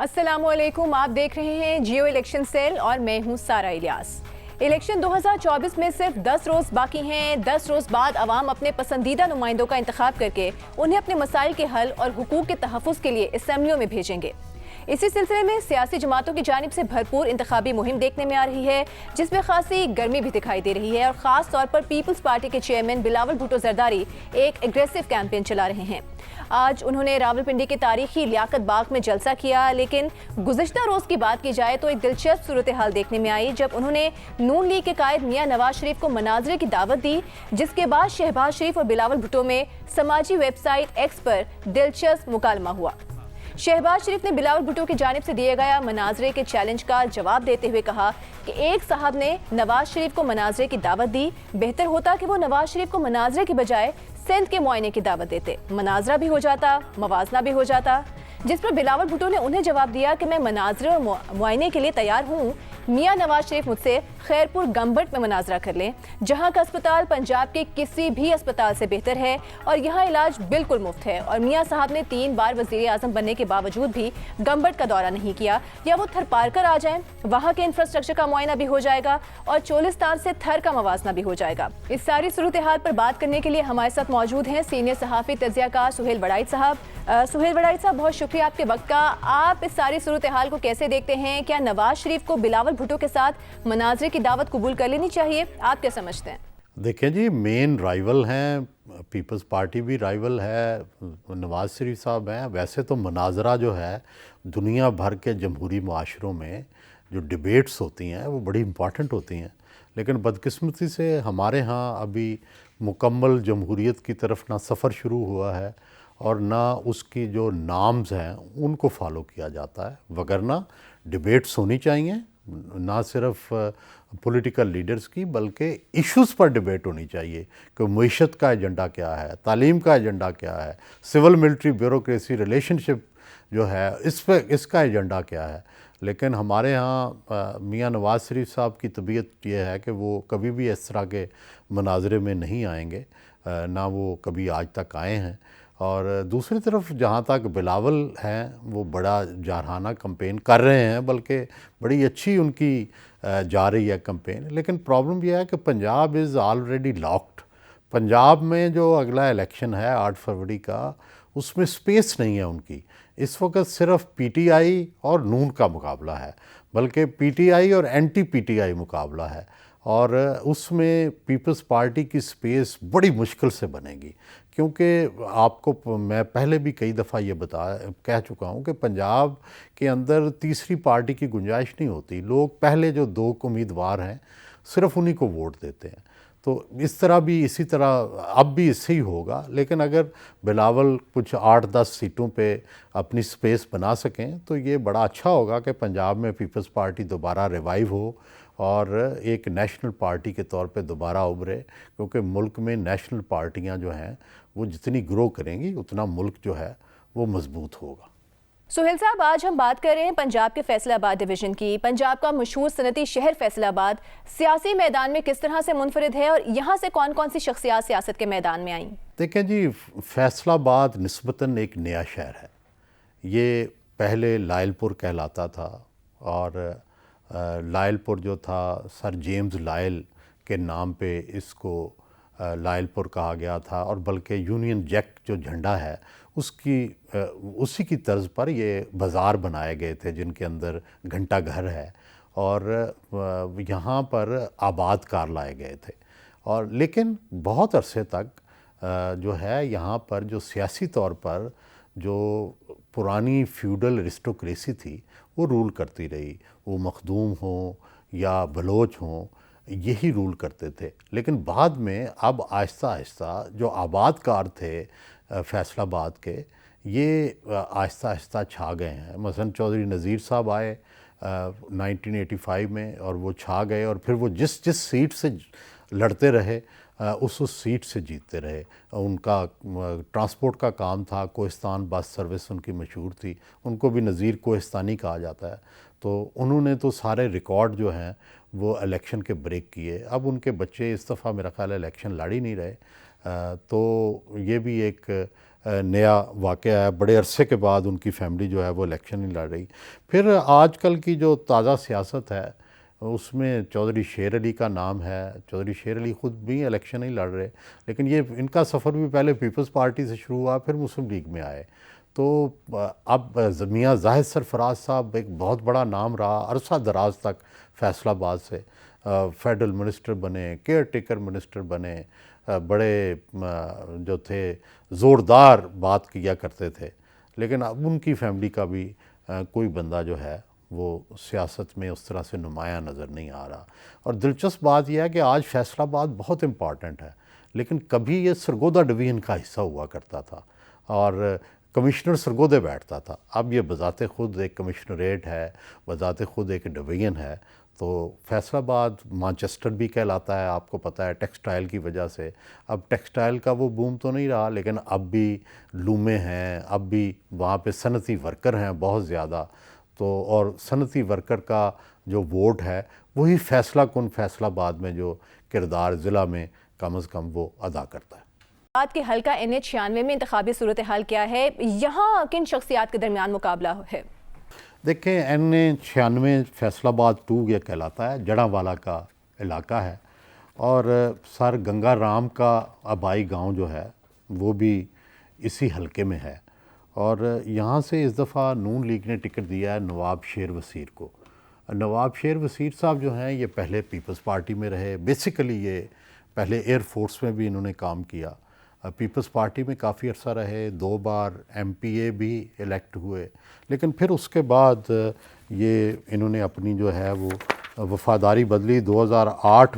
अस्सलामुअलैकुम, आप देख रहे हैं जियो इलेक्शन सेल और मैं हूं सारा इलियास। इलेक्शन 2024 में सिर्फ 10 रोज बाकी हैं। 10 रोज बाद अवाम अपने पसंदीदा नुमाइंदों का इंतखाब करके उन्हें अपने मसाइल के हल और हुकूक के तहफ़्फ़ुज़ के लिए असेंबलियों में भेजेंगे। इसी सिलसिले में सियासी जमातों की जानिब से भरपूर इंतखाबी मुहिम देखने में आ रही है, जिसमें खासी गर्मी भी दिखाई दे रही है और ख़ास तौर पर पीपल्स पार्टी के चेयरमैन बिलावल भुट्टो जरदारी एक एग्रेसिव कैंपेन चला रहे हैं। आज उन्होंने रावलपिंडी के तारीखी लियाकत बाग में जलसा किया, लेकिन गुज़िश्ता रोज़ की बात की जाए तो एक दिलचस्प सूरत हाल देखने में आई जब उन्होंने नून लीग के कायद मियां नवाज शरीफ को मनाजरे की दावत दी, जिसके बाद शहबाज शरीफ और बिलावल भुट्टो में समाजी वेबसाइट एक्स पर दिलचस्प मुकालमा हुआ। शहबाज शरीफ ने बिलावल भुट्टो की जानिब से दिए गया मनाजरे के चैलेंज का जवाब देते हुए कहा कि एक साहब ने नवाज शरीफ को मनाजरे की दावत दी, बेहतर होता कि वो नवाज शरीफ को मनाजरे की बजाय सिंध के मुआयने की दावत देते, मनाजरा भी हो जाता, मवाजना भी हो जाता। जिस पर बिलावल भुट्टो ने उन्हें जवाब दिया कि मैं मनाजरे और मुआयने के लिए तैयार हूँ, मियां नवाज शरीफ मुझसे खैरपुर गंबट में मनाजरा कर लें, जहां का अस्पताल पंजाब के किसी भी अस्पताल से बेहतर है और यहां इलाज बिल्कुल मुफ्त है। और मियां साहब ने 3 बार वजीर आजम बनने के बावजूद भी गंबट का दौरा नहीं किया, या वो थरपारकर आ जाएं, वहां के इंफ्रास्ट्रक्चर का मुआयना भी हो जाएगा और चोलिस्तान से थर का मवाजना भी हो जाएगा। इस सारी सूरत हाल पर बात करने के लिए हमारे साथ मौजूद हैं सीनियर सहाफ़ी तजियाकार सुहेल वड़ाइच साहब। सुहेल वड़ाइच साहब, बहुत शुक्रिया आपके वक्त का। आप इस सारी सूरत हाल को कैसे देखते हैं? क्या नवाज शरीफ को बिलावल भुट्टो के साथ मनाजरे की दावत कबूल कर लेनी चाहिए? आप क्या समझते हैं? देखें जी, मेन राइवल हैं, पीपल्स पार्टी भी राइवल है, नवाज शरीफ साहब हैं। वैसे तो मनाजरा जो है दुनिया भर के जमहूरी माशरों में जो डिबेट्स होती हैं वो बड़ी इम्पॉर्टेंट होती हैं, लेकिन बदकिस्मती से हमारे यहाँ अभी मुकम्मल जमहूरियत की तरफ ना सफ़र शुरू हुआ है और ना उसकी जो नाम्स हैं उनको फॉलो किया जाता है। वगरना डिबेट्स होनी चाहिए, ना सिर्फ पॉलिटिकल लीडर्स की बल्कि इश्यूज़ पर डिबेट होनी चाहिए कि मईशत का एजेंडा क्या है, तालीम का एजेंडा क्या है, सिविल मिलिट्री ब्यूरोक्रेसी रिलेशनशिप जो है इस पर इसका एजेंडा क्या है। लेकिन हमारे यहाँ मियां नवाज शरीफ साहब की तबीयत ये है कि वो कभी भी इस तरह के मनाजरे में नहीं आएंगे, ना वो कभी आज तक आए हैं। और दूसरी तरफ जहाँ तक बिलावल हैं वो बड़ा जारहाना कंपेन कर रहे हैं, बल्कि बड़ी अच्छी उनकी जा रही है कंपेन। लेकिन प्रॉब्लम यह है कि Punjab is already locked. Punjab में जो अगला इलेक्शन है 8 फरवरी का, उसमें स्पेस नहीं है उनकी। इस वक्त सिर्फ पीटीआई और नून का मुकाबला है, बल्कि पीटीआई और एंटी पीटीआई मुकाबला है, और उसमें पीपल्स पार्टी की स्पेस बड़ी मुश्किल से बनेगी। क्योंकि आपको मैं पहले भी कई दफ़ा ये कह चुका हूँ कि पंजाब के अंदर तीसरी पार्टी की गुंजाइश नहीं होती। लोग पहले जो 2 उम्मीदवार हैं सिर्फ उन्हीं को वोट देते हैं। तो इस तरह भी इसी तरह अब भी इससे ही होगा। लेकिन अगर बिलावल कुछ 8-10 सीटों पे अपनी स्पेस बना सकें तो ये बड़ा अच्छा होगा कि पंजाब में पीपल्स पार्टी दोबारा रिवाइव हो और एक नेशनल पार्टी के तौर पे दोबारा उभरे। क्योंकि मुल्क में नेशनल पार्टियां जो हैं वो जितनी ग्रो करेंगी उतना मुल्क जो है वो मजबूत होगा। सुहेल साहब, आज हम बात कर रहे हैं पंजाब के फैसलाबाद डिवीज़न की। पंजाब का मशहूर सनती शहर फैसलाबाद सियासी मैदान में किस तरह से मुनफरिद है और यहाँ से कौन कौन सी शख्सियात सियासत के मैदान में आई? देखें जी, फैसलाबाद निस्बतन एक नया शहर है। ये पहले लायलपुर कहलाता था और लायलपुर जो था सर जेम्स लायल के नाम पे इसको लायलपुर कहा गया था, और बल्कि यूनियन जैक जो झंडा है उसी की तर्ज पर ये बाज़ार बनाए गए थे जिनके अंदर घंटा घर है, और यहाँ पर आबाद कार लाए गए थे। और लेकिन बहुत अरसे तक जो है यहाँ पर जो सियासी तौर पर जो पुरानी फ्यूडल एरिस्टोक्रेसी थी वो रूल करती रही। वो मखदूम हों या बलोच हों, यही रूल करते थे। लेकिन बाद में अब आहिस्ता आहिस्ता जो आबादकार थे फैसलाबाद के, ये आहिस्ता आहिस्ता छा गए हैं। मसलन चौधरी नज़ीर साहब आए 1985 में और वो छा गए, और फिर वो जिस जिस सीट से लड़ते रहे उस सीट से जीतते रहे। उनका ट्रांसपोर्ट का काम था, कोहिस्तान बस सर्विस उनकी मशहूर थी, उनको भी नज़ीर कोहिस्तानी कहा जाता है। तो उन्होंने तो सारे रिकॉर्ड जो हैं वो इलेक्शन के ब्रेक किए। अब उनके बच्चे इस दफ़ा मेरा ख्याल है इलेक्शन लड़ ही नहीं रहे। तो ये भी एक नया वाक़या है, बड़े अरसे के बाद उनकी फैमिली जो है वो इलेक्शन नहीं लड़ रही। फिर आजकल की जो ताज़ा सियासत है उसमें चौधरी शेर अली का नाम है। चौधरी शेर अली ख़ुद भी इलेक्शन नहीं लड़ रहे, लेकिन ये इनका सफ़र भी पहले पीपल्स पार्टी से शुरू हुआ, फिर मुस्लिम लीग में आए। तो अब मियां जाहिद सरफराज साहब एक बहुत बड़ा नाम रहा अरसा दराज तक, फैसलाबाद से फेडरल मिनिस्टर बने, केयर टेकर मिनिस्टर बने, बड़े जो थे ज़ोरदार बात किया करते थे। लेकिन अब उनकी फैमिली का भी कोई बंदा जो है वो सियासत में उस तरह से नुमायाँ नज़र नहीं आ रहा। और दिलचस्प बात यह है कि आज फैसलाबाद बहुत इम्पॉर्टेंट है, लेकिन कभी ये सरगोदा डिवीज़न का हिस्सा हुआ करता था और कमिश्नर सरगोदे बैठता था। अब ये बज़ाते ख़ुद एक कमिश्नरेट है, बज़ाते ख़ुद एक डिवीज़न है। तो फैसलाबाद मानचेस्टर भी कहलाता है, आपको पता है, टेक्सटाइल की वजह से। अब टेक्सटाइल का वो बूम तो नहीं रहा, लेकिन अब भी लूमें हैं, अब भी वहाँ पे सनती वर्कर हैं बहुत ज़्यादा। तो और सनती वर्कर का जो वोट है वही फैसला कुन फैसलाबाद में जो किरदार ज़िला में कम से कम वो अदा करता है। बात के हल्का NH-96 में इंतखाबी सूरत हाल क्या है, यहाँ किन शख्सियात के दरमियान मुकाबला है? देखें, NH-96 फैसलाबाद 2 ये कहलाता है, जड़ांवाला का इलाका है और सर गंगा राम का आबाई गांव जो है वो भी इसी हलके में है। और यहाँ से इस दफ़ा नून लीग ने टिकट दिया है नवाब शेर वसीर को। नवाब शेर वसीर साहब जो हैं ये पहले पीपल्स पार्टी में रहे, बेसिकली ये पहले एयर फोर्स में भी इन्होंने काम किया, पीपल्स पार्टी में काफ़ी अर्सा रहे, 2 बार MPA भी इलेक्ट हुए। लेकिन फिर उसके बाद ये इन्होंने अपनी जो है वो वफ़ादारी बदली। 2008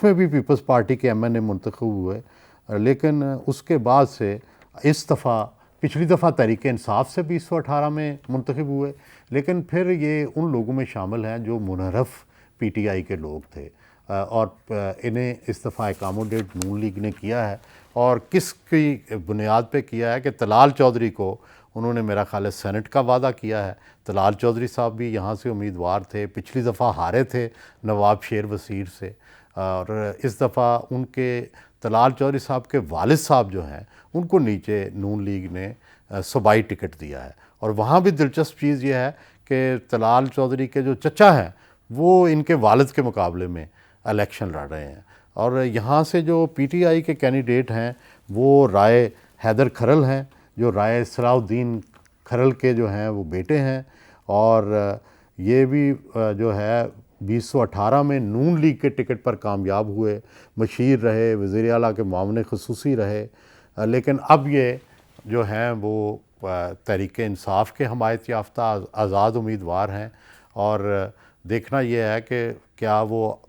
में भी पीपल्स पार्टी के MNA मुंतखब हुए, लेकिन उसके बाद से इस दफ़ा, पिछली दफ़ा तहरीक इंसाफ से भी 2018 में मुंतखब हुए, लेकिन फिर ये उन लोगों में शामिल हैं जो मुनहरफ PTI के लोग थे और इन्हें इस दफ़ा एकामोडेट नून लीग ने किया है। और किसकी बुनियाद पे किया है कि तलाल चौधरी को उन्होंने मेरा ख़्याल है सेनेट का वादा किया है। तलाल चौधरी साहब भी यहाँ से उम्मीदवार थे, पिछली दफ़ा हारे थे नवाब शेर वसीर से, और इस दफ़ा उनके तलाल चौधरी साहब के वालिद साहब जो हैं उनको नीचे नून लीग ने सूबाई टिकट दिया है। और वहाँ भी दिलचस्प चीज़ ये है कि तलाल चौधरी के जो चचा हैं वो इनके वालिद के मुकाबले में इलेक्शन लड़ रहे हैं। और यहाँ से जो PTI के कैंडिडेट हैं वो राय हैदर खरल हैं, जो राय सलाउद्दीन खरल के जो हैं वो बेटे हैं। और ये भी जो है 2018 में नून लीग के टिकट पर कामयाब हुए, मशीर रहे, वज़ीर आला के मामले खसूसी रहे। लेकिन अब ये जो हैं वो तहरीक इंसाफ के हमायत याफ्ता आज़ाद उम्मीदवार हैं। और देखना यह है कि क्या वो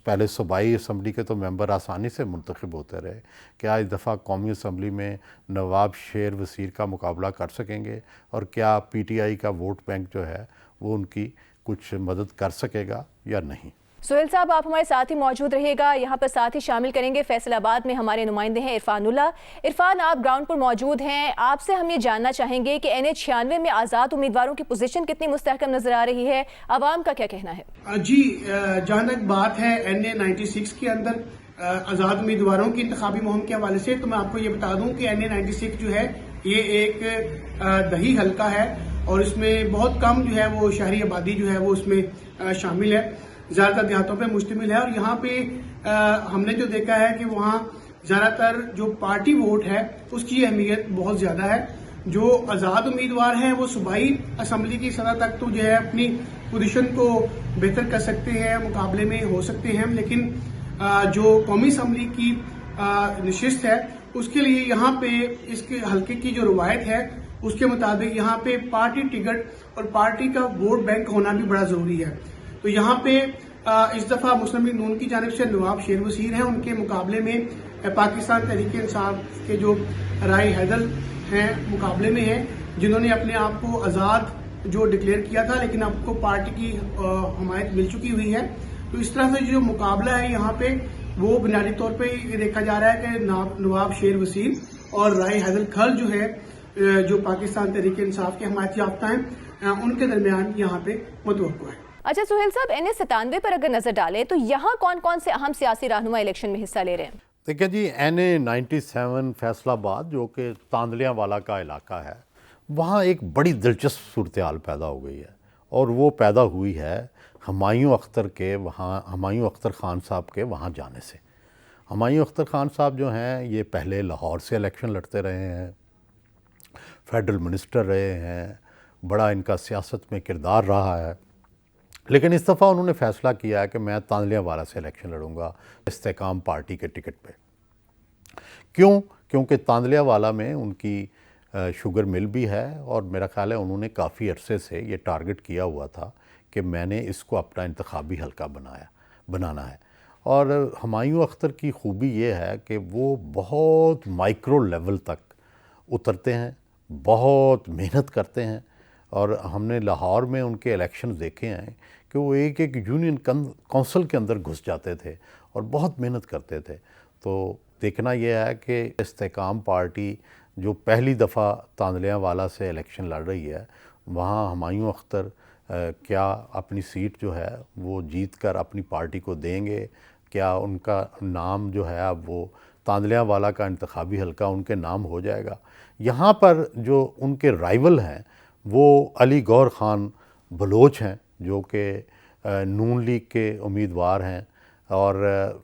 पहले सूबाई असम्बली के तो मेंबर आसानी से मुंतखब होते रहे, क्या इस दफ़ा कौमी असम्बली में नवाब शेर वसीर का मुकाबला कर सकेंगे, और क्या PTI का वोट बैंक जो है वो उनकी कुछ मदद कर सकेगा या नहीं। सुहेल साहब, आप हमारे साथ ही मौजूद रहिएगा। यहाँ पर साथ ही शामिल करेंगे फैसलाबाद में हमारे नुमाइंदे हैं इरफानुल्लाह। इरफान, आप ग्राउंड पर मौजूद हैं, आपसे हम ये जानना चाहेंगे कि NH-96 में आज़ाद उम्मीदवारों की पोजीशन कितनी मुस्तहकम नजर आ रही है, आवाम का क्या कहना है? जी, जहाँ तक बात है NA-96 के अंदर आज़ाद उम्मीदवारों की इंतखाबी मुहिम के हवाले से, तो मैं आपको ये बता दूं कि NA-96 जो है ये एक दही हल्का है और इसमें बहुत कम जो है वो शहरी आबादी जो है वो उसमें शामिल है, ज़्यादातर देहातों पे मुश्तमिल है। और यहाँ पे हमने जो देखा है कि वहाँ ज़्यादातर जो पार्टी वोट है उसकी अहमियत बहुत ज़्यादा है। जो आज़ाद उम्मीदवार हैं वो सूबाई असम्बली की सतह तक तो जो है अपनी पोजीशन को बेहतर कर सकते हैं, मुकाबले में हो सकते हैं, लेकिन जो कौमी असम्बली की नशिस्त है उसके लिए यहाँ पे इसके हल्के की जो रवायत है उसके मुताबिक यहाँ पे पार्टी टिकट और पार्टी का वोट बैंक होना भी बड़ा जरूरी है। तो यहाँ पे इस दफा मुस्लिम लीग नून की जानिब से नवाब शेर वसीर हैं, उनके मुकाबले में पाकिस्तान तहरीक इंसाफ के जो राय हैदर हैं मुकाबले में हैं, जिन्होंने अपने आप को आज़ाद जो डिक्लेयर किया था, लेकिन आपको पार्टी की हमायत मिल चुकी हुई है। तो इस तरह से जो मुकाबला है यहाँ पे वो बुनियादी तौर पे ये देखा जा रहा है कि नवाब शेर वसीर और राय हैदर खल जो है जो पाकिस्तान तहरीक इंसाफ के हमायत याफ्ता हैं उनके दरमियान यहाँ पे मुतवक्को है। अच्छा सुहेल साहब, NA-97 पर अगर नजर डालें तो यहाँ कौन कौन से अहम सियासी रहनुमा इलेक्शन में हिस्सा ले रहे हैं? देखिए जी, NA-97 फैसलाबाद जो कि तांदलियांवाला का इलाका है, वहाँ एक बड़ी दिलचस्प सूरत हाल पैदा हो गई है और वो पैदा हुई है हुमायूं अख्तर ख़ान साहब के वहाँ जाने से। हुमायूं अख्तर ख़ान साहब जो हैं ये पहले लाहौर से इलेक्शन लड़ते रहे हैं, फेडरल मिनिस्टर रहे हैं, बड़ा इनका सियासत में किरदार रहा है, लेकिन इस दफ़ा उन्होंने फ़ैसला किया है कि मैं तांदलियांवाला से इलेक्शन लड़ूंगा इस्तेकाम पार्टी के टिकट पे। क्यों? क्योंकि तांदलियांवाला में उनकी शुगर मिल भी है और मेरा ख़्याल है उन्होंने काफ़ी अरसे से ये टारगेट किया हुआ था कि मैंने इसको अपना इंतखाबी हल्का बनाना है। और हुमायूं अख्तर की खूबी ये है कि वो बहुत माइक्रो लेवल तक उतरते हैं, बहुत मेहनत करते हैं और हमने लाहौर में उनके इलेक्शन देखे हैं कि वो एक एक यूनियन काउंसिल के अंदर घुस जाते थे और बहुत मेहनत करते थे। तो देखना यह है कि इस्तेकाम पार्टी जो पहली दफ़ा तांदलियांवाला से इलेक्शन लड़ रही है, वहाँ हुमायूं अख्तर क्या अपनी सीट जो है वो जीत कर अपनी पार्टी को देंगे, क्या उनका नाम जो है अब वो तांदलियांवाला का इंतखाबी हल्का उनके नाम हो जाएगा। यहाँ पर जो उनके राइवल हैं वो अली गौर ख़ान बलोच हैं जो कि नून लीग के उम्मीदवार हैं और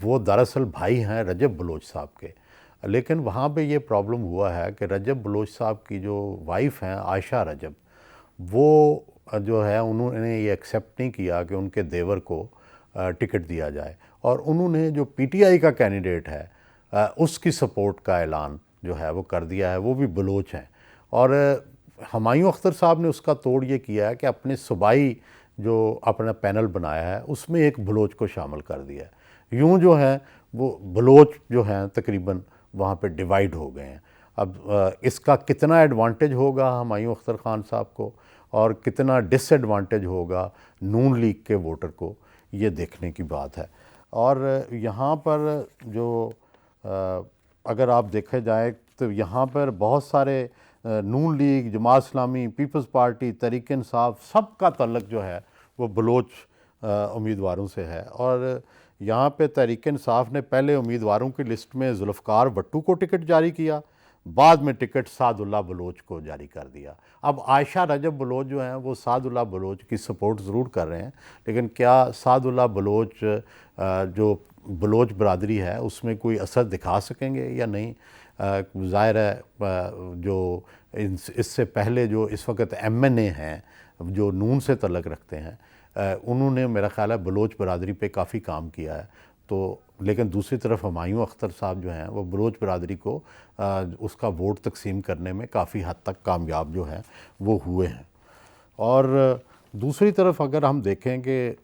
वो दरअसल भाई हैं रजब बलोच साहब के। लेकिन वहाँ पे ये प्रॉब्लम हुआ है कि रजब बलोच साहब की जो वाइफ हैं आयशा रजब, वो जो है उन्होंने ये एक्सेप्ट नहीं किया कि उनके देवर को टिकट दिया जाए और उन्होंने जो PTI का कैंडिडेट है उसकी सपोर्ट का ऐलान जो है वो कर दिया है, वो भी बलोच हैं। और हुमायूं अख्तर साहब ने उसका तोड़ ये किया है कि अपने सूबाई जो अपना पैनल बनाया है उसमें एक बलोच को शामिल कर दिया है। यूँ जो है वो बलोच जो हैं तकरीबन वहाँ पे डिवाइड हो गए हैं। अब इसका कितना एडवांटेज होगा हुमायूं अख्तर ख़ान साहब को और कितना डिसएडवांटेज होगा नून लीग के वोटर को, ये देखने की बात है। और यहाँ पर जो अगर आप देखे जाए तो यहाँ पर बहुत सारे नून league, Jamaat Islami, peoples party, Tehreek Insaf, सब का तल्लुक़ जो है वो बलोच उम्मीदवारों से है। और यहाँ पे तहरीक इंसाफ ने पहले उम्मीदवारों की लिस्ट में जुल्फ़कार भट्टू को टिकट जारी किया, बाद में टिकट सादुल्ला बलोच को जारी कर दिया। अब आयशा रजब बलोच जो हैं वो सादुल्ला बलोच की सपोर्ट ज़रूर कर रहे हैं, लेकिन क्या सादुल्ला बलोच जो बलोच बरादरी है उसमें कोई असर दिखा सकेंगे या नहीं? ज़ाहिर है जो इससे पहले जो इस वक्त MNA हैं जो नून से तल्लुक़ रखते हैं, उन्होंने मेरा ख़्याल है बलोच बरादरी पे काफ़ी काम किया है। तो लेकिन दूसरी तरफ हुमायूं अख्तर साहब जो हैं वो बलोच बरादरी को उसका वोट तकसीम करने में काफ़ी हद तक कामयाब जो हैं वो हुए हैं। और दूसरी तरफ अगर हम देखें कि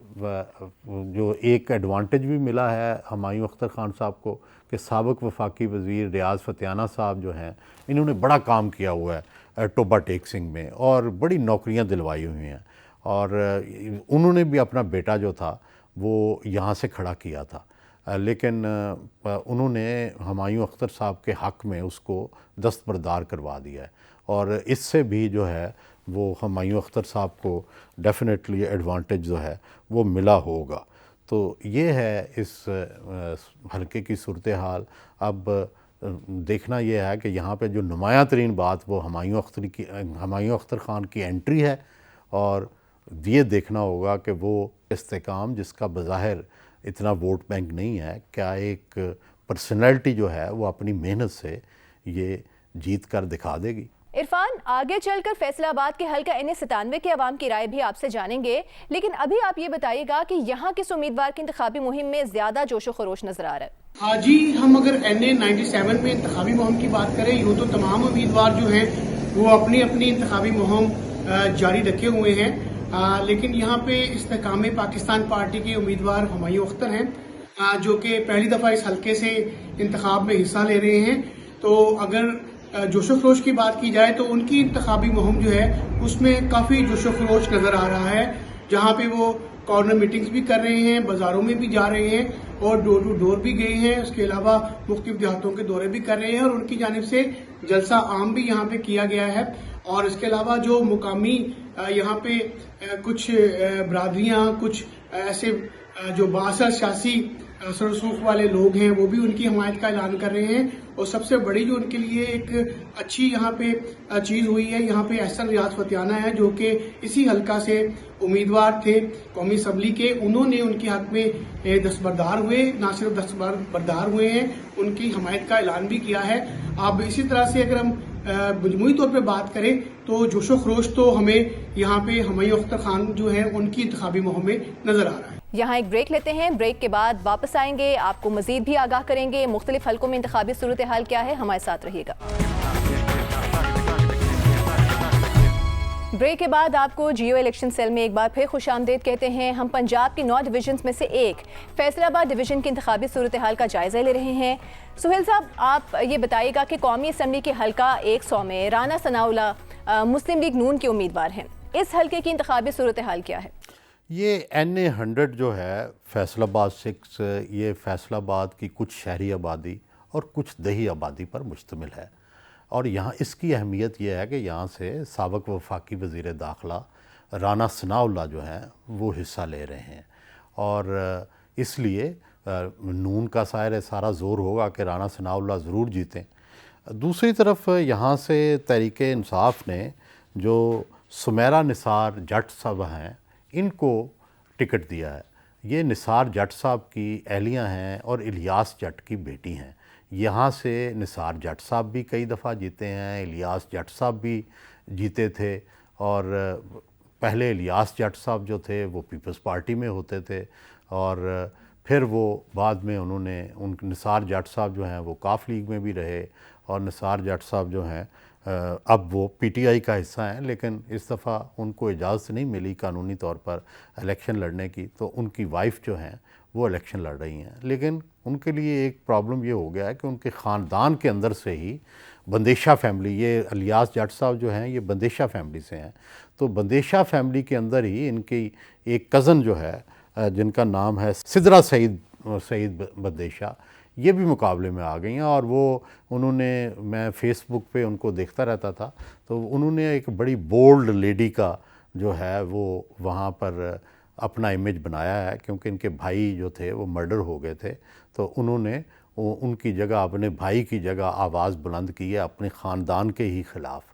जो एक एडवांटेज भी मिला है हुमायूं अख्तर ख़ान साहब को कि साबिक़ वफाकी वज़ीर रियाज़ फ़तियाना साहब जो हैं इन्होंने बड़ा काम किया हुआ है टोबा टेक सिंह में और बड़ी नौकरियां दिलवाई हुई हैं और उन्होंने भी अपना बेटा जो था वो यहाँ से खड़ा किया था, लेकिन उन्होंने हुमायूं अख्तर साहब के हक़ में उसको दस्तबरदार करवा दिया है और इससे भी जो है वो हुमायूं अख्तर साहब को डेफिनेटली एडवांटेज जो है वो मिला होगा। तो ये है इस हल्के की सूरत हाल। अब देखना यह है कि यहाँ पे जो नुमायाँ तरीन बात वो हुमायूं अख्तर ख़ान की एंट्री है और ये देखना होगा कि वो इस्तेकाम जिसका बज़ाहिर इतना वोट बैंक नहीं है, क्या एक पर्सनैलिटी जो है वो अपनी मेहनत से ये जीत कर दिखा देगी। इरफान, आगे चलकर फैसलाबाद के हल्का NA-97 के अवाम की राय भी आपसे जानेंगे, लेकिन अभी आप ये बताइएगा कि यहाँ किस उम्मीदवार की इंतखाबी मुहिम में ज्यादा जोशो खरोश नजर आ रहा है? हाँ जी, हम अगर NA-97 में इंतखाबी मुहिम की बात करें, यूँ तो तमाम उम्मीदवार जो हैं वो अपनी अपनी इंतखाबी मुहिम जारी रखे हुए हैं, लेकिन यहाँ पे इस्तेकाम पाकिस्तान पार्टी के उम्मीदवार हुमायूं अख्तर हैं जो कि पहली दफ़ा इस हल्के से इंतखाब में हिस्सा ले रहे हैं। तो अगर जोशो खरोश की बात की जाए तो उनकी इंतखाबी मुहिम जो है उसमें काफ़ी जोशो खरोश नज़र आ रहा है, जहाँ पे वो कॉर्नर मीटिंग्स भी कर रहे हैं, बाज़ारों में भी जा रहे हैं और डोर टू डोर भी गए हैं। उसके अलावा मुख्तलिफ देहातों के दौरे भी कर रहे हैं और उनकी जानिब से जलसा आम भी यहाँ पे किया गया है। और इसके अलावा जो मुकामी यहाँ पे कुछ बरादरियाँ, कुछ ऐसे जो बाअसर सियासी सरसूख वाले लोग हैं वो भी उनकी हमायत का ऐलान कर रहे हैं। और सबसे बड़ी जो उनके लिए एक अच्छी यहाँ पे चीज हुई है, यहाँ पे एहसन रियाज फतियाना है जो कि इसी हल्का से उम्मीदवार थे कौमी असम्बली के, उन्होंने उनके हक में दस्तबरदार हुए, ना सिर्फ दस्तबरदार हुए हैं, उनकी हमायत का ऐलान भी किया है। अब इसी तरह से अगर हम मजमूई तौर पे बात करें तो जोशो खरोश तो हमें यहाँ पे हुमायूं अख्तर खान जो है उनकी इंतखाबी मुहिम में नजर आ रहा है। यहाँ एक ब्रेक लेते हैं, ब्रेक के बाद वापस आएंगे, आपको मजीद भी आगाह करेंगे मुख्तलिफ हल्कों में इंतखाबी सूरत हाल क्या है, हमारे साथ रहिएगा। ब्रेक के बाद आपको जियो इलेक्शन सेल में एक बार फिर खुशामदीद कहते हैं। हम पंजाब की 9 डिवीजन्स में से एक फैसलाबाद डिवीजन की इंतखाबी सूरत हाल का जायजा ले रहे हैं। सुहेल साहब, आप ये बताइएगा कि कौमी असम्बली के हल्का 100 में राना सनाउल्लाह मुस्लिम लीग नून के उम्मीदवार हैं। इस हल्के की इंतखाबी सूरत हाल क्या है? ये NA 100 जो है फैसलाबाद 6, ये फैसलाबाद की कुछ शहरी आबादी और कुछ दही आबादी पर मुश्तमिल है। और यहाँ इसकी अहमियत यह है कि यहाँ से साबिक वफाकी वज़ीर दाखिला राना सनाउल्लाह जो हैं वो हिस्सा ले रहे हैं। और इसलिए नून का सारा ज़ोर होगा कि राना सनाउल्लाह ज़रूर जीतें। दूसरी तरफ यहाँ से तहरीक इंसाफ ने जो सुमेरा निसार जट साहब हैं इनको टिकट दिया है। ये निसार जट साहब की अहलियाँ हैं और इलियास जट की बेटी हैं। यहाँ से निसार जट साहब भी कई दफ़ा जीते हैं, इलियास जट साहब भी जीते थे। और पहले इलियास जट साहब जो थे वो पीपल्स पार्टी में होते थे और फिर वो बाद में उन्होंने निसार जट साहब जो हैं वो काफ लीग में भी रहे और निसार जट साहब जो हैं अब वो PTI का हिस्सा हैं। लेकिन इस दफ़ा उनको इजाज़त नहीं मिली कानूनी तौर पर इलेक्शन लड़ने की, तो उनकी वाइफ जो हैं वो इलेक्शन लड़ रही हैं। लेकिन उनके लिए एक प्रॉब्लम ये हो गया है कि उनके ख़ानदान के अंदर से ही बंदेशा फैमिली, ये इलियास जट साहब जो हैं ये बंदेशा फैमिली से हैं, तो बंदेशा फैमिली के अंदर ही इनकी एक कज़न जो है जिनका नाम है सिदरा सईद बंदेशा, ये भी मुकाबले में आ गई हैं। और वो उन्होंने, मैं फ़ेसबुक पे उनको देखता रहता था, तो उन्होंने एक बड़ी बोल्ड लेडी का जो है वो वहाँ पर अपना इमेज बनाया है, क्योंकि इनके भाई जो थे वो मर्डर हो गए थे, तो उन्होंने उनकी जगह, अपने भाई की जगह आवाज़ बुलंद की है अपने ख़ानदान के ही ख़िलाफ़।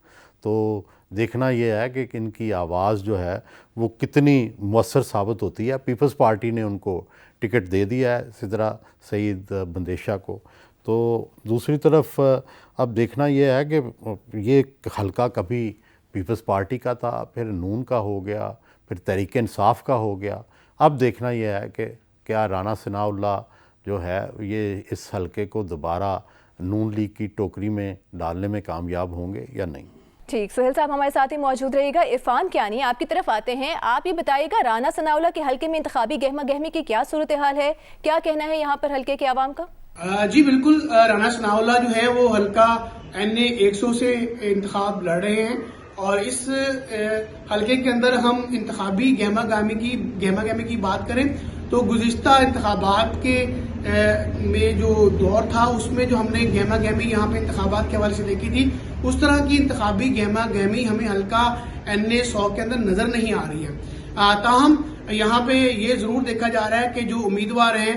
तो देखना यह है कि इनकी आवाज़ जो है वो कितनी मुअस्सर साबित होती है। पीपल्स पार्टी ने उनको टिकट दे दिया है सिदरा सईद बंदेशा को। तो दूसरी तरफ अब देखना यह है कि ये हल्का कभी पीपल्स पार्टी का था, फिर नून का हो गया, फिर तहरीक इंसाफ का हो गया। अब देखना यह है कि क्या राना सनाउल्लाह जो है ये इस हल्के को दोबारा नून लीग की टोकरी में डालने में कामयाब होंगे या नहीं। ठीक, सुहेल साहब हमारे साथ ही मौजूद रहेगा। इरफान कियानी, आपकी तरफ आते हैं, आप ये बताइएगा राना सनाउल्लाह के हल्के में इंतखाबी गहमा गहमी की क्या सूरत हाल है, क्या कहना है यहाँ पर हल्के के आवाम का? जी बिल्कुल, राना सनाउल्लाह जो है वो हल्का NA 100 से इंतखाब लड़ रहे हैं और इस हल्के के अंदर हम इंतखाबी गहमा गहमी की बात करें तो गुज़िश्ता इंतखाबात के में जो दौर था उसमें जो हमने गहमा गहमी यहाँ पे इंतखाबात के हवाले से देखी थी, उस तरह की इंतखाबी गहमा गहमी हमें हल्का NA 100 के अंदर नजर नहीं आ रही है। ताहम यहाँ पे ये जरूर देखा जा रहा है कि जो उम्मीदवार हैं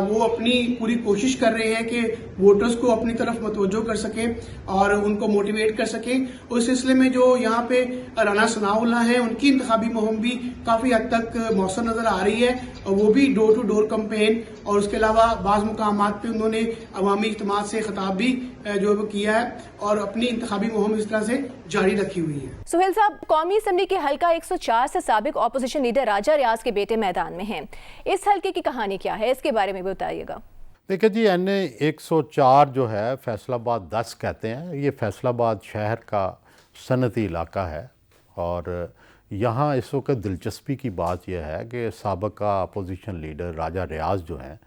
वो अपनी पूरी कोशिश कर रहे हैं कि वोटर्स को अपनी तरफ मतवज्जो कर सकें और उनको मोटिवेट कर सकें। उस सिलसिले में जो यहाँ पे राना सनाउल्लाह हैं उनकी इंतखाबी मुहिम भी काफी हद तक मौसर नजर आ रही है और वो भी डोर टू डोर कैंपेन और उसके अलावा बाज़ मुकामात पे उन्होंने अवामी इज्तिमा से खिताब भी जो किया है और अपनी इंतखाबी मुहिम इस तरह से जारी रखी हुई है। सुहेल साहब, कौमी असम्बली के हल्का 104 से साबिक ऑपोजिशन लीडर राजा रियाज के बेटे मैदान में हैं। इस हल्के की कहानी क्या है, इसके बारे में भी बताइएगा। देखिए जी, NA 104 जो है फैसलाबाद 10 कहते हैं। ये फैसलाबाद शहर का सनती इलाका है और यहाँ इस वक्त दिलचस्पी की बात यह है कि साबिका अपोजिशन लीडर राजा रियाज जो हैं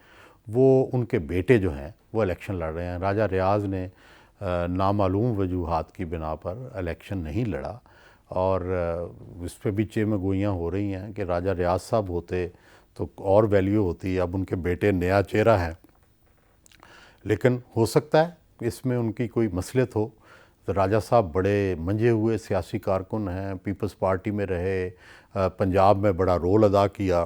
वो, उनके बेटे जो हैं वो इलेक्शन लड़ रहे हैं। राजा रियाज ने नामालूम वजूहात की बिना पर इलेक्शन नहीं लड़ा और इस पर भी चेमगोइयाँ हो रही हैं कि राजा रियाज साहब होते तो और वैल्यू होती। अब उनके बेटे नया चेहरा है, लेकिन हो सकता है इसमें उनकी कोई मसलियत हो। तो राजा साहब बड़े मंझे हुए सियासी कारकुन हैं, पीपल्स पार्टी में रहे, पंजाब में बड़ा रोल अदा किया,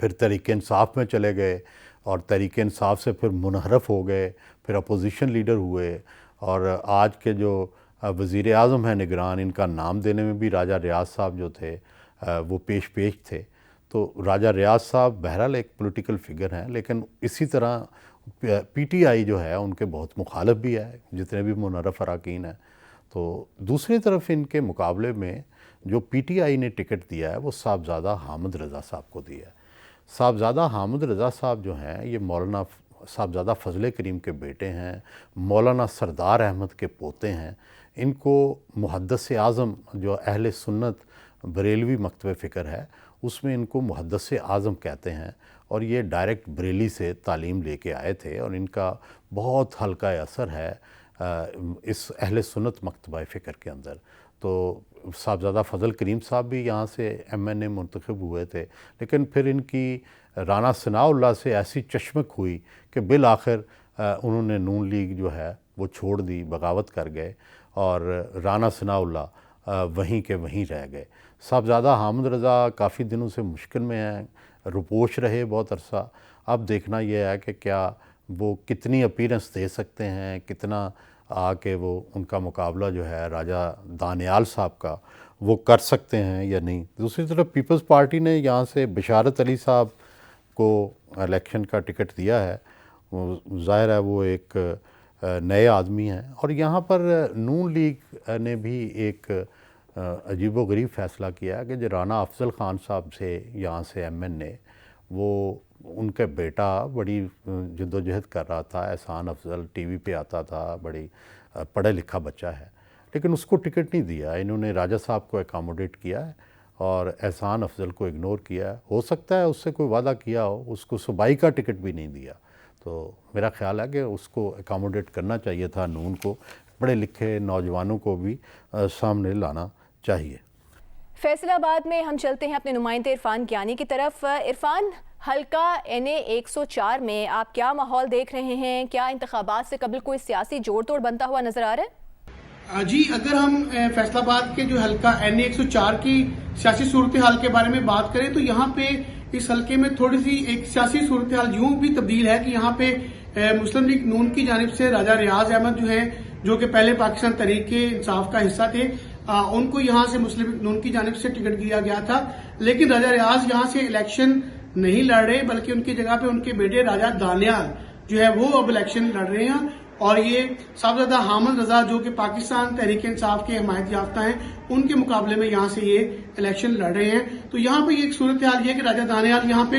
फिर तहरीक इंसाफ में चले गए और तहरीक इंसाफ से फिर मुनहरफ हो गए, फिर अपोजिशन लीडर हुए, और आज के जो वज़ीर आज़म हैं निगरान, इनका नाम देने में भी राजा रियाज साहब जो थे वो पेश थे। तो राजा रियाज साहब बहरहाल एक पॉलिटिकल फिगर हैं, लेकिन इसी तरह पीटीआई जो है उनके बहुत मुखालिफ भी है, जितने भी मुनर्रफ अरकान हैं। तो दूसरी तरफ इनके मुकाबले में जो पीटीआई ने टिकट दिया है वो साहबज़ादा हामिद रज़ा साहब को दिया है। साहबज़ादा हामिद रज़ा साहब जो हैं ये मौलाना साहबज़ादा फ़ज़ल करीम के बेटे हैं, मौलाना सरदार अहमद के पोते हैं। इनको मुहद्दिस आज़म जो अहले सुन्नत बरेलवी मकतब फ़िक्र है उसमें इनको मुहद्दिस आज़म कहते हैं, और ये डायरेक्ट बरेली से तालीम लेके आए थे, और इनका बहुत हल्का असर है इस अहले सुन्नत मकतबा फ़िक्र के अंदर। तो साहबज़ादा फ़ज़ल करीम साहब भी यहाँ से MNA मुंतखब हुए थे, लेकिन फिर इनकी राना सनाउल्लाह से ऐसी चश्मक हुई कि बिल आखिर उन्होंने नून लीग जो है वो छोड़ दी, बगावत कर गए, और राना सनाउल्लाह वहीं के वहीं रह गए। साहबज़ादा हामिद रज़ा काफ़ी दिनों से मुश्किल में हैं, रुपोश रहे बहुत अरसा। अब देखना यह है कि क्या वो कितनी अपीयरेंस दे सकते हैं, कितना आके वो उनका मुकाबला जो है राजा दानियाल साहब का वो कर सकते हैं या नहीं। दूसरी तरफ पीपल्स पार्टी ने यहाँ से बशारत अली साहब को इलेक्शन का टिकट दिया है। ज़ाहिर है वो एक नए आदमी हैं, और यहाँ पर नून लीग ने भी एक अजीब गरीब फ़ैसला किया कि जो राना अफजल ख़ान साहब से यहाँ से MNA, वो उनका बेटा बड़ी जद्दोजहद कर रहा था, एहसान अफजल TV पे आता था, बड़ी पढ़ा लिखा बच्चा है, लेकिन उसको टिकट नहीं दिया। इन्होंने राजा साहब को एकामोडेट किया है और एहसान अफजल को इग्नोर किया है। हो सकता है उससे कोई वादा किया हो, उसको सूबाई का टिकट भी नहीं दिया। तो मेरा ख्याल है कि उसको एकामोडेट करना चाहिए था, नून को, पढ़े लिखे नौजवानों को भी सामने लाना चाहिए। फैसलाबाद में हम चलते हैं अपने नुमाइंदे इरफान ज्ञानी की तरफ। इरफान, हल्का NA 104 में आप क्या माहौल देख रहे हैं? क्या इंतखाबात से कबल कोई सियासी जोड़ तोड़ बनता हुआ नजर आ रहा है? जी, अगर हम फैसलाबाद के जो हल्का NA 104 की सियासी सूरत हाल के बारे में बात करें तो यहाँ पे इस हल्के में थोड़ी सी एक सियासी सूरत हाल यूं भी तब्दील है कि यहाँ पे मुस्लिम लीग नून की जानिब से राजा रियाज अहमद जो है, जो कि पहले पाकिस्तान तहरीक इंसाफ का हिस्सा थे, उनको यहाँ से मुस्लिम लीग नून की जानिब से टिकट दिया गया था। लेकिन राजा रियाज यहाँ से इलेक्शन नहीं लड़ रहे, बल्कि उनकी जगह पे उनके बेटे राजा दानियाल जो है वो अब इलेक्शन लड़ रहे हैं, और ये साहबज़ादा हामिद रज़ा जो कि पाकिस्तान तहरीक इंसाफ के हिमायत याफ्ता हैं, उनके मुकाबले में यहाँ से ये इलेक्शन लड़ रहे हैं। तो यहाँ पे एक सूरत हाल ये है कि राजा दानियाल यहाँ पे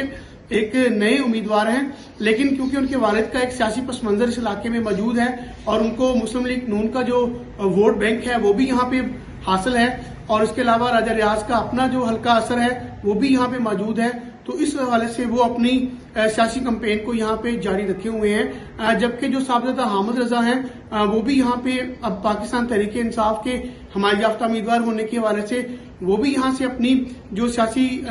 एक नए उम्मीदवार हैं, लेकिन क्योंकि उनके वालिद का एक सियासी पस मंजर इस इलाके में मौजूद है और उनको मुस्लिम लीग नून का जो वोट बैंक है वो भी यहाँ पे हासिल है, और इसके अलावा राजा रियाज का अपना जो हल्का असर है वो भी यहाँ पे मौजूद है, तो इस हवाले से वो अपनी सियासी कैंपेन को यहाँ पे जारी रखे हुए हैं। जबकि जो साहबज़ादा हामिद रज़ा हैं वो भी यहाँ पे अब पाकिस्तान तहरीक इंसाफ के हिमायत याफ्ता उम्मीदवार होने के हवाले से वो भी यहाँ से अपनी जो सियासी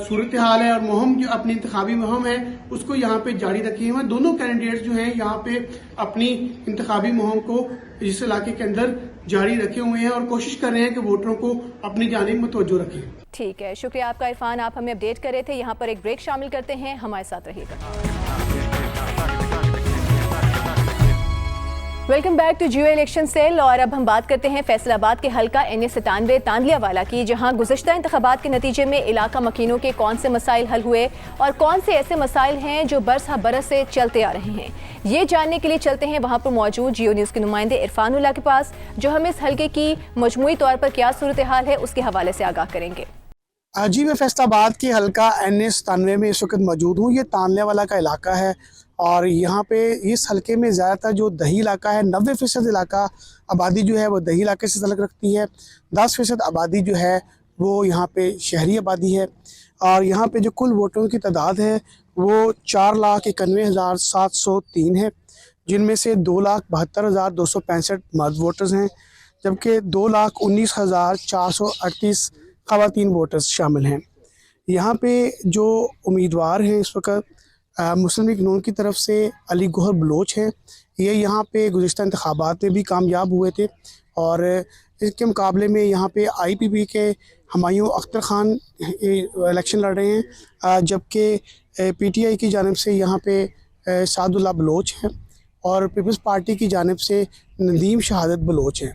सूरत हाल है और मुहिम जो अपनी इंतखाबी मुहिम है उसको यहाँ पे जारी रखे हुए हैं। दोनों कैंडिडेट्स जो हैं यहाँ पे अपनी इंतखाबी मुहिम को इस इलाके के अंदर जारी रखे हुए हैं और कोशिश कर रहे हैं कि वोटरों को अपनी जानिब मुतवज्जो रखें। ठीक है, शुक्रिया आपका इरफान, आप हमें अपडेट कर रहे थे। यहाँ पर एक ब्रेक शामिल करते हैं, हमारे साथ रहिएगा। Welcome back to Jio election cell, और अब हम बात करते हैं फैसलाबाद के हल्का NA 97 तांदलियावाला की, जहां गुज़श्ता इंतखाबात के नतीजे में इलाका मकीनों के कौन से मसाइल हल हुए और कौन से ऐसे मसाइल हैं जो बरस हा बरस से चलते आ रहे हैं। ये जानने के लिए चलते हैं वहां पर मौजूद जियो न्यूज़ के नुमाइंदे इरफान उल्लाह के पास, जो हमें इस हल्के की मजमूई तौर पर क्या सूरत हाल है उसके हवाले से आगाह करेंगे। जी, मैं फैसलाबाद के हल्का NA 97 में इस वक्त मौजूद हूँ। ये तांदलियावाला का इलाका है और यहाँ पे इस हल्के में ज़्यादातर जो दही इलाका है, 90% इलाका आबादी जो है वो दही इलाके से तल्लुक़ रखती है। 10% आबादी जो है वो यहाँ पे शहरी आबादी है, और यहाँ पे जो कुल वोटरों की तादाद है वो 4,91,703 है, जिनमें से 2,72,265 मर्द वोटर्स हैं, जबकि 2,19,438 ख़वातीन वोटर्स शामिल हैं। यहाँ पे जो उम्मीदवार हैं इस वक्त मुस्लिम लीग नून की तरफ से अली गोहर बलोच हैं। ये यहाँ पे गुज़िश्ता इंतखाबात में भी कामयाब हुए थे और इसके मुकाबले में यहाँ पे IPP के हुमायूं अख्तर खान इलेक्शन लड़ रहे हैं, जबकि PTI की जानिब से यहाँ पे सादुल्ला बलोच हैं और पीपल्स पार्टी की जानिब से नदीम शहादत बलोच हैं।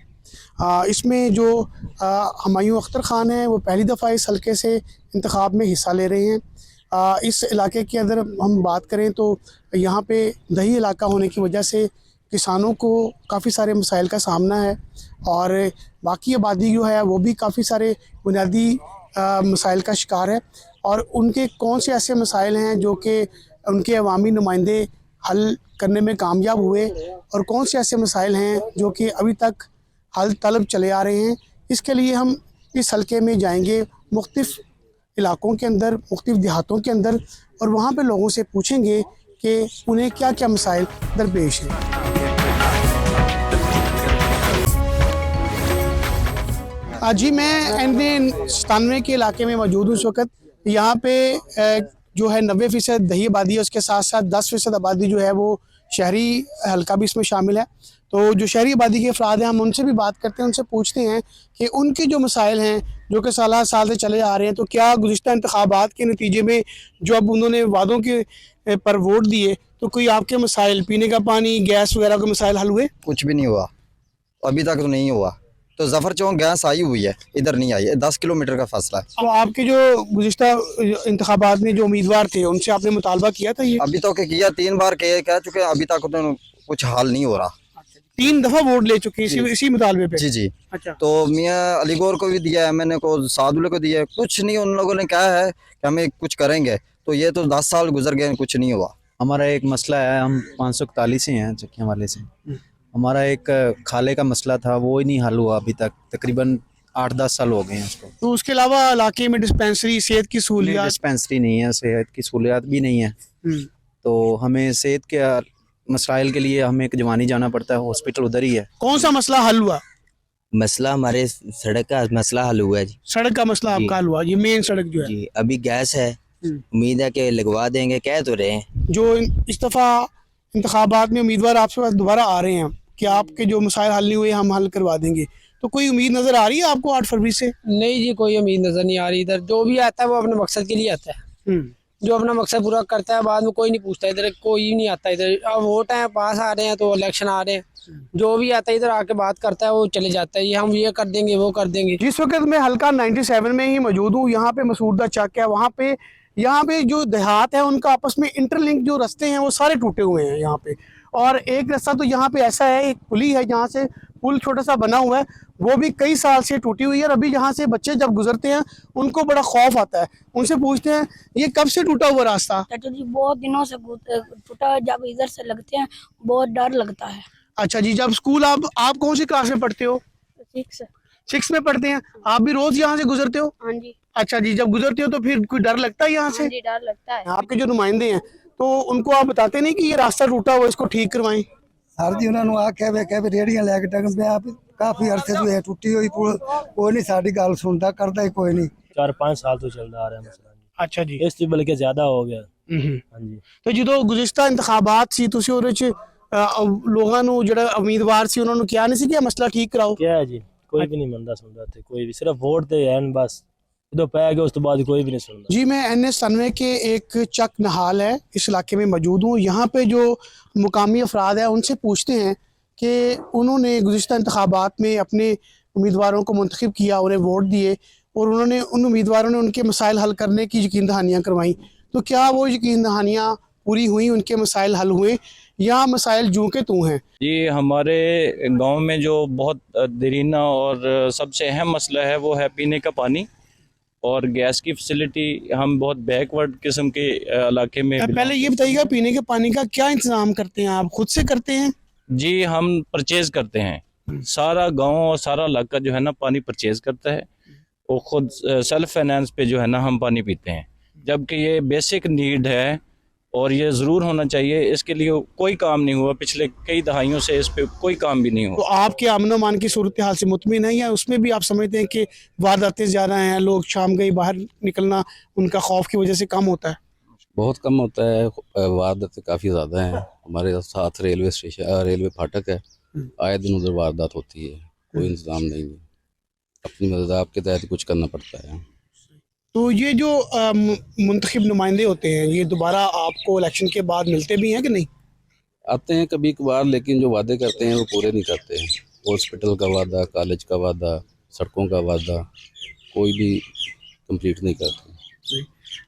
इसमें जो हुमायूं अख्तर ख़ान हैं वो पहली दफ़ा इस हलके से इंतखाब में हिस्सा ले रहे हैं। इस इलाके के अंदर हम बात करें तो यहाँ पे दही इलाका होने की वजह से किसानों को काफ़ी सारे मसाइल का सामना है और बाकी आबादी जो है वो भी काफ़ी सारे बुनियादी मसाइल का शिकार है और उनके कौन से ऐसे मसाइल हैं जो कि उनके अवामी नुमाइंदे हल करने में कामयाब हुए और कौन से ऐसे मसाइल हैं जो कि अभी तक हल तलब चले आ रहे हैं। इसके लिए हम इस हलके में जाएंगे मुख्तलिफ इलाकों के अंदर, मुख्तलिफ देहातों के अंदर और वहाँ पे लोगों से पूछेंगे कि उन्हें क्या क्या मसाइल दरपेश हैं। जी मैं NA-97 के इलाके में मौजूद हूँ इस वक्त। यहाँ पे जो है 90% दही आबादी है, उसके साथ साथ 10% आबादी जो है वो शहरी हल्का भी इसमें शामिल है। तो जो शहरी आबादी के अफराद हैं हम उनसे भी बात करते हैं, उनसे पूछते हैं कि उनके जो मसाइल हैं जो कि साल से चले आ रहे हैं, तो क्या गुज़िश्ता इंतखाबात के नतीजे में जो अब उन्होंने वादों के पर वोट दिए तो कोई आपके मसाइल, पीने का पानी, गैस वगैरह के मसाइल हल हुए? कुछ भी नहीं हुआ, अभी तक तो नहीं हुआ। तो जफर चौक गैस आई हुई है, इधर नहीं आई है, 10 किलोमीटर का फासला है। तो आपके जो गुज़िश्ता इंतखाबात में जो उम्मीदवार थे उनसे आपने मुतालबा किया था? ये अभी तक किया, 3 बार कह चुके, अभी तक तो कुछ हाल नहीं हो रहा। 3 दफ़ा वोट ले चुके हैं इसी मुतालबे पे? जी जी। अच्छा। तो मियाँ अलीगौर को भी दिया, MNA को, सादुल्ले को दिया, कुछ नहीं। उन लोगों ने कहा है कि हमें कुछ करेंगे, तो ये तो 10 साल गुजर गए, कुछ नहीं हुआ। हमारा एक मसला है, हम 541 से हैं चक्कियाँ वाले से। हमारा एक खाले का मसला था, वो ही नहीं हल हुआ अभी तक, तकरीबन 8-10 साल हो गए हैं उसको। तो उसके अलावा इलाके में डिस्पेंसरी, सेहत की सहूलियात? डिस्पेंसरी नहीं है, सेहत की सहूलियात भी नहीं है। तो हमें सेहत के मसाइल के लिए हमें एक जवानी जाना पड़ता है, हॉस्पिटल उधर ही है। कौन सा मसला हल हुआ? मसला हमारे सड़क का मसला हल हुआ है जी। सड़क का मसला आपका हल हुआ? ये मेन सड़क जो है जी, अभी गैस है, उम्मीद है कि लगवा देंगे, कह तो रहे हैं। जो इस दफ़ा इंतखाबात में उम्मीदवार आपके पास दोबारा आ रहे हैं कि आपके जो मसाइल हल नहीं हुए हम हल करवा देंगे, तो कोई उम्मीद नज़र आ रही है आपको 8 फरवरी से? नहीं जी, कोई उम्मीद नजर नहीं आ रही। इधर जो भी आता है वो अपने मकसद के लिए आता है, जो अपना मकसद पूरा करता है, बाद में कोई नहीं पूछता। इधर कोई नहीं आता। इधर अब वोट है, पास आ रहे हैं तो इलेक्शन आ रहे हैं, जो भी आता है इधर आके बात करता है, वो चले जाता है, ये हम ये कर देंगे, वो कर देंगे। जिस वक्त मैं हल्का 97 में ही मौजूद हूँ, यहाँ पे मसूरदा चक है, वहाँ पे यहाँ पे जो देहात है उनका आपस में इंटरलिंक जो रास्ते हैं वो सारे टूटे हुए हैं यहाँ पे। और एक रास्ता तो यहाँ पे ऐसा है, एक पुली है जहाँ से पुल छोटा सा बना हुआ है, वो भी कई साल से टूटी हुई है। और अभी यहाँ से बच्चे जब गुजरते हैं उनको बड़ा खौफ आता है। उनसे पूछते हैं ये कब से टूटा हुआ रास्ता? चाचा जी बहुत दिनों से टूटा, जब इधर से लगते हैं बहुत डर लगता है। अच्छा जी, जब स्कूल आप कौन सी क्लास में पढ़ते हो? 6 में पढ़ते हैं। आप भी रोज यहाँ से गुजरते हो? हाँ जी। अच्छा जी, जब गुजरते हो तो फिर कोई डर लगता है यहाँ से? हाँ जी, डर लगता है। आपके जो नुमाइंदे हैं तो उनको आप बताते नहीं कि ये रास्ता टूटा हुआ, इसको ठीक करवाएं? सर जी उन्होंने आख्या वे कह रेड़ियां लैके टंग पे आप काफी अरसे जो है टूटी हुई पुल, कोई नहीं साड़ी गल सुनता, करता ही कोई नहीं। 4-5 साल तो चलता आ रहा है मसला। अच्छा जी, इस बल्कि ज्यादा हो गया। हाँ जी। तो जो गुज़िश्ता इंतखाबात सी तुसी ਉਹਦੇ ਚ लोगों ਨੂੰ ਜਿਹੜਾ ਉਮੀਦਵਾਰ ਸੀ ਉਹਨਾਂ ਨੂੰ ਕਿਹਾ ਨਹੀਂ ਸੀ ਕਿ ਇਹ ਮਸਲਾ ਠੀਕ ਕਰਾਓ? क्या है जी, कोई भी नहीं मनता सुनता थे, कोई भी सिर्फ वोट दे हैं बस, जो पै गए उस तो बाद कोई भी नहीं सुनता। जी मैं NA-97 के एक चक नहाल है इस इलाके में मौजूद हूँ। यहाँ पे जो मुकामी अफराद है उनसे पूछते हैं कि उन्होंने गुज़िश्ता इंतखाबात में अपने उम्मीदवारों को मुंतखब किया, उन्हें वोट दिए और उन्होंने उन उम्मीदवारों ने उनके मसाइल हल करने की यकीन दहानियाँ करवाई, तो क्या वो यकीन दहानियाँ पूरी हुई, उनके मसाइल हल हुए या मसाइल जूं के तू हैं? जी हमारे गांव में जो बहुत दरीना और सबसे अहम मसला है वो है पीने का पानी और गैस की फैसिलिटी। हम बहुत बैकवर्ड किस्म के इलाके में। पहले ये बताइएगा पीने के पानी का क्या इंतजाम करते हैं आप, खुद से करते हैं? जी हम परचेज करते हैं, सारा गांव और सारा इलाका जो है ना पानी परचेज करता है, वो खुद सेल्फ फाइनेंस पे जो है ना हम पानी पीते हैं, जबकि ये बेसिक नीड है और ये ज़रूर होना चाहिए। इसके लिए कोई काम नहीं हुआ, पिछले कई दहाइयों से इस पे कोई काम भी नहीं हुआ। तो आपके अमन मान की सूरत हाल से मुतमिन है या उसमें भी आप समझते हैं कि वारदातें ज़्यादा हैं, लोग शाम गई बाहर निकलना उनका खौफ की वजह से कम होता है? बहुत कम होता है, वारदातें काफ़ी ज़्यादा हैं। हमारे साथ रेलवे स्टेशन, रेलवे फाटक है, आए दिन उधर वारदात होती है, कोई इंतजाम नहीं है। अपनी मदद के तहत कुछ करना पड़ता है। तो ये जो मुंतखब नुमाइंदे होते हैं ये दोबारा आपको इलेक्शन के बाद मिलते भी हैं कि नहीं? आते हैं कभी कभार, लेकिन जो वादे करते हैं वो पूरे नहीं करते हैं। हॉस्पिटल का वादा, कॉलेज का वादा, सड़कों का वादा कोई भी कंप्लीट नहीं करते।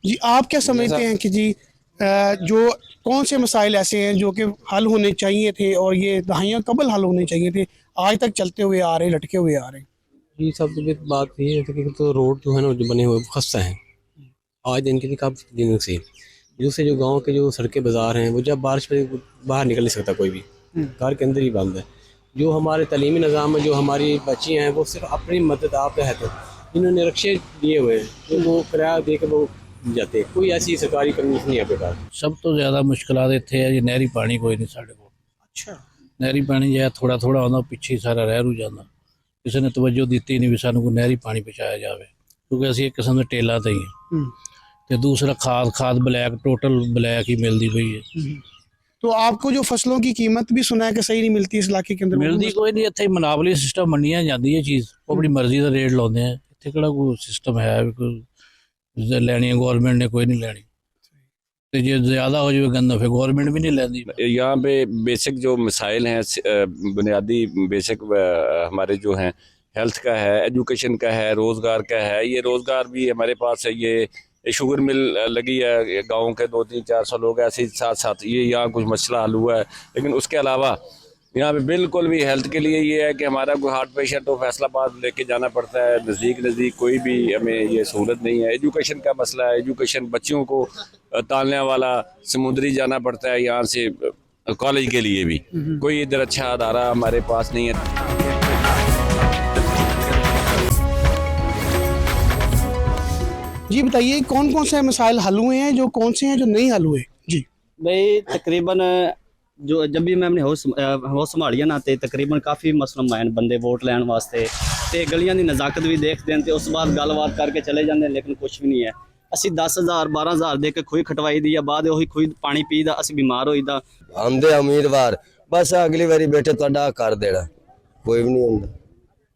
जी आप क्या समझते हैं कि जी जो कौन से मसाइल ऐसे हैं जो कि हल होने चाहिए थे और ये दहाइयाँ कबल हल होने चाहिए थे, आज तक चलते हुए आ रहे हैं, लटके हुए आ रहे हैं? ये सबसे बात ये है कि तो रोड जो है ना जो बने हुए खस्ता हैं आज दिन के लिए काफ़ी दिनों से। दूसरे जो गांव के जो सड़कें बाज़ार हैं वो जब बारिश में बाहर निकल नहीं सकता कोई भी, घर के अंदर ही बंद है। जो हमारे तालीमी निज़ाम में जो हमारी बच्ची हैं वो सिर्फ अपनी मदद आप है तो इन्होंने रक्शे दिए हुए हैं जो वो किराया दे के वो जाते हैं। कोई ऐसी सरकारी कमीशन नहीं है आपके पास। सब तो ज़्यादा मुश्किल इत्थे है जी नहरी पानी कोई नहीं साढ़े को। अच्छा नहरी पानी जो थोड़ा थोड़ा आंदा पिछे सारा रह रू जाता, किसी ने तवज्जो दी नहीं भी सानू कोई नहरी पानी पहुँचाया जाए, क्योंकि असीं एक किस्म के टेला ते ही हैं। तो दूसरा खाद ब्लैक, टोटल ब्लैक ही मिलती पई है। तो आपको जो फसलों की कीमत भी सुना है कि सही नहीं मिलती इस इलाके के अंदर? मिलती कोई नहीं, इत्थे मनावली सिस्टम मन्निया जाती है चीज़, वो अपनी मर्जी का रेट लाते हैं। इत्थे किहड़ा कोई सिस्टम है भी कोई लैनी है गौरमेंट ने कोई नहीं लैनी, तो जो ज़्यादा हो जाए गंदा फिर गवर्नमेंट भी नहीं लेती। यहाँ पे बेसिक जो मसाइल हैं, बुनियादी बेसिक हमारे जो हैं हेल्थ का है, एजुकेशन का है, रोज़गार का है। ये रोज़गार भी हमारे पास है, ये शुगर मिल लगी है, गांव के 200-400 लोग ऐसे ही साथ साथ ये यहाँ कुछ मसला हल हुआ है। लेकिन उसके अलावा यहाँ पे बिल्कुल भी हेल्थ के लिए ये है कि हमारा कोई हार्ट पेशेंट तो फैसलाबाद लेके जाना पड़ता है, नज़दीक कोई भी हमें ये सहूलत नहीं है। एजुकेशन का मसला है, एजुकेशन बच्चों को तालने वाला समुद्री जाना पड़ता है यहाँ से कॉलेज के लिए भी, कोई इधर अच्छा अदारा हमारे पास नहीं है। जी बताइए कौन कौन से मसाइल हल हुए हैं, जो कौन से हैं जो नहीं हल हुए? जी भाई तकरीबन जो जब भी मैं अपने हाउस संभालिया ना तो तकरीबन काफ़ी मसलम आए बंदे वोट लैन वास्ते, तो गलियां की नज़ाकत भी देखते हैं, तो उस बाद गलबात करके चले जाते हैं, लेकिन कुछ भी नहीं है। असी 10,000-12,000 दे के खुई खटवाई दी है, बाद वही खुई पानी पी दा असी बीमार होईदा। आंदे उम्मीदवार बस अगली बारी बेटे तुहाडा कर देना, कोई भी नहीं होंदा,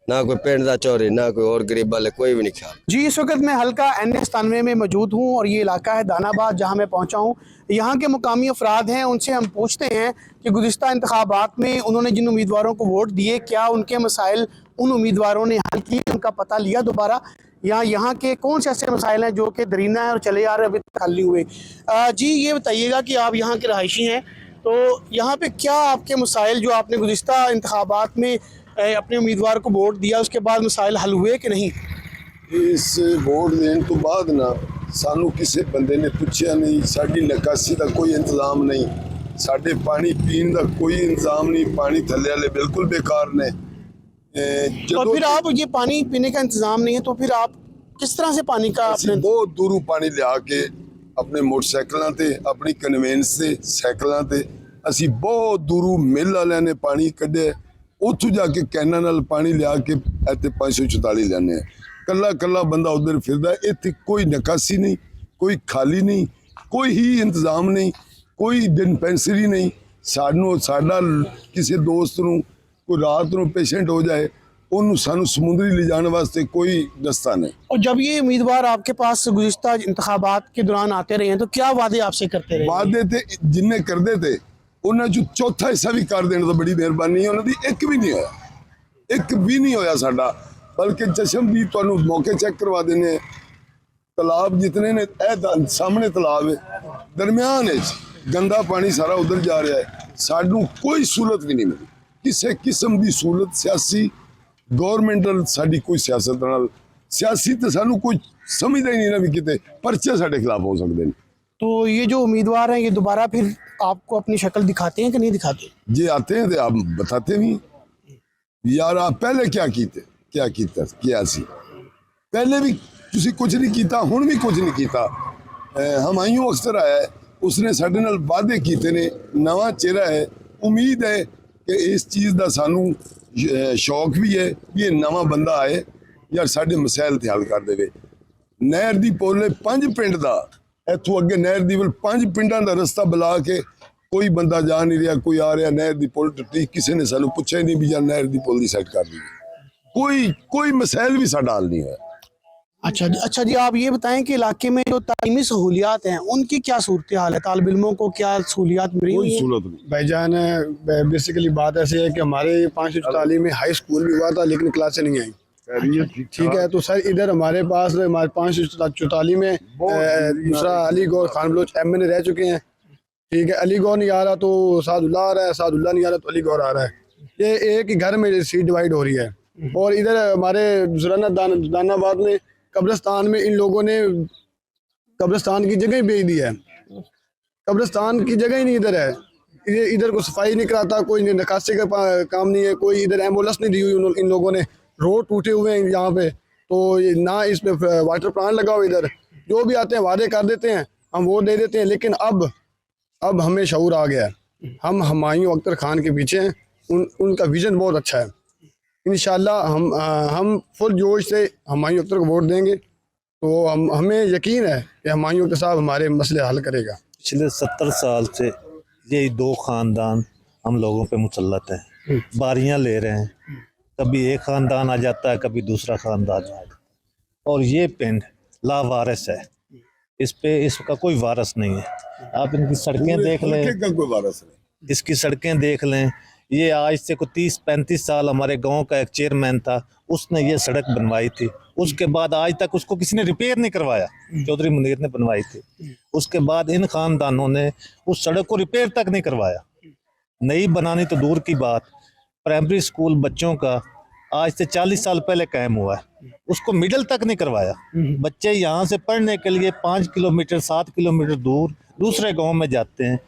ना कोई पिंड दा चौरी, ना कोई और गरीब वाले, कोई भी नहीं ख्याल। जी इस वक्त मैं हल्का NS-97 में मौजूद हूँ और ये इलाका है दानाबाद जहाँ मैं पहुँचा हूँ। यहाँ के मुकामी अफराद हैं, उनसे हम पूछते हैं कि गुज़िश्ता इंतखाबात में उन्होंने जिन उम्मीदवारों को वोट दिए क्या उनके मसाइल उन उम्मीदवारों ने हल किए, उनका पता लिया दोबारा, या यहाँ के कौन से ऐसे मसाइल हैं जो कि दरीना है और चले आ रहे अभी तक हल नहीं हुए। जी ये बताइएगा कि आप यहाँ के रहायशी हैं, तो यहाँ पे क्या आपके मसाइल जो आपने गुज़िश्ता इंतखाबात में अपने उम्मीदवार को वोट दिया उसके बाद मसाइल हल हुए कि नहीं? इस वोट देने तो बाद ना सानू किसी बंदे ने पूछा नहीं, साड़ी निकासी का कोई इंतजाम नहीं, साढ़े पानी पीने का कोई इंतजाम नहीं, पानी थले वाले बिल्कुल बेकार ने। तो फिर आप ये पानी पीने का इंतजाम नहीं है तो फिर आप किस तरह से पानी का अपने बहुत दूरों पानी लिया के अपने मोटरसाइकिलों से, अपनी कन्वेंस से साइकिलों से असी बहुत दूरों मिल वाले ने पानी कढ़े, उत्थों जाके कैना नाल पानी लिया के इतने 544 लेने। कला कला बंदा उधर फिरदा, इत्थे कोई निकासी नहीं, कोई खाली नहीं, कोई ही इंतजाम नहीं, कोई डिस्पेंसरी नहीं। सानू साडा किसी दोस्त नूं कोई रात नूं पेशेंट हो जाए उन्होंने सानू समुद्री ले जाने वास्ते कोई दस्ता नहीं। और जब ये उम्मीदवार आपके पास गुज़िश्ता इंतखाबात के दौरान आते रहे हैं तो क्या वादे आपसे करते रहे? वादे थे जिन्हें करते थे उन्हें जो चौथा हिस्सा भी कर देने तो बड़ी मेहरबानी है, उन्होंने एक भी नहीं होया, एक भी नहीं होया साडा। बल्कि चशम भी तुहानू मौके चेक करवा देने, तालाब जितने ने सामने तालाब है, दरम्यान गंदा पानी सारा उधर जा रहा है, सानू कोई सहूलत भी नहीं मिली, किसी किस्म की सहूलत सियासी गौरमेंटल साड़ी कोई सियासत नाल सियासी तो सानू कोई समझदा ही नहीं ना भी किते परचे साडे खिलाफ हो सकते हैं। तो ये जो उम्मीदवार हैं ये दोबारा फिर आपको अपनी शक्ल दिखाते हैं कि नहीं दिखाते? जी आते हैं तो आप बताते भी यार आप पहले क्या कीते, क्या कीता क्या सी, पहले भी तुसी कुछ नहीं कीता, हुण भी कुछ नहीं कीता। हमायूं अख्तर आया है, उसने साडे नाल वादे कीते ने, नवा चेहरा है, उम्मीद है कि इस चीज़ का सानू शौक भी है कि ये नवा बंदा आए यार साडे मसैल ते हल कर देवे। नहर दी पोले 5 पिंड का इतों अगे नहर दी 5 पिंडा का रस्ता बुला के कोई बंदा जा नहीं रहा, कोई आ रहा, नहर दी पुल टुटी, किसी ने सानू पूछा ही नहीं भी यार नहर दी पुल दी साइड कर दी। कोई मसाइल भी साडा हल नहीं है। अच्छा जी, आप ये बताएं कि इलाके में जो तालीमी सहूलियात हैं उनकी क्या सूरत हाल है, तालिब इल्मों को क्या सहूलियात मिली हुई हैं? भाईजान बेसिकली बात ऐसी है कि हमारे 5 तालीम में हाई स्कूल भी हुआ था लेकिन क्लासें नहीं आई। ठीक है, तो सर इधर हमारे पास हमारे 5 तालीम में दूसरा अली गौर खान बलोच MNA रह चुके हैं। ठीक है, अली गौर नहीं आ रहा तो सादुल्ला आ रहा है, सादुल्ला नहीं आ रहा तो अली गौर आ रहा है। ये एक ही घर में सीट डिवाइड हो रही है। और इधर हमारे दूसरा ना दानाबाद में कब्रिस्तान में इन लोगों ने कब्रिस्तान की जगह ही बेच दी है। कब्रिस्तान की जगह ही नहीं इधर है। इधर को सफाई नहीं कराता, कोई निकासी का काम नहीं है, कोई इधर एम्बुलेंस नहीं दी हुई इन लोगों ने। रोड टूटे हुए हैं यहाँ पे, तो ना इस पे वाटर प्लांट लगा हुआ। इधर जो भी आते हैं वादे कर देते हैं, हम वोट दे देते हैं, लेकिन अब हमें शऊर आ गया है। हम हुमायूं अख्तर खान के पीछे हैं। उनका विजन बहुत अच्छा है। इंशाल्लाह हम फुल जोश से हुमायूं अख्तर को वोट देंगे, तो हमें यकीन है कि हुमायूं अख्तर साहब हमारे मसले हल करेगा। पिछले 70 साल से ये 2 खानदान हम लोगों पे मुसल्लत हैं, बारियां ले रहे हैं। कभी एक खानदान आ जाता है, कभी दूसरा खानदान आ जाता है, और ये पिंड लावारिस है। इसका कोई वारस नहीं है। आप इनकी सड़कें देख लें, इसकी सड़कें देख लें। ये आज से को 30-35 साल हमारे गांव का एक चेयरमैन था, उसने ये सड़क बनवाई थी। उसके बाद आज तक उसको किसी ने रिपेयर नहीं करवाया, चौधरी मुनीर ने बनवाई थी। उसके बाद इन खानदानों ने उस सड़क को रिपेयर तक नहीं करवाया। नई बनानी तो दूर की बात, प्राइमरी स्कूल बच्चों का आज से 40 साल पहले कायम हुआ है, उसको मिडल तक नहीं करवाया। बच्चे यहाँ से पढ़ने के लिए 5 किलोमीटर 7 किलोमीटर दूर दूसरे गांव में जाते हैं।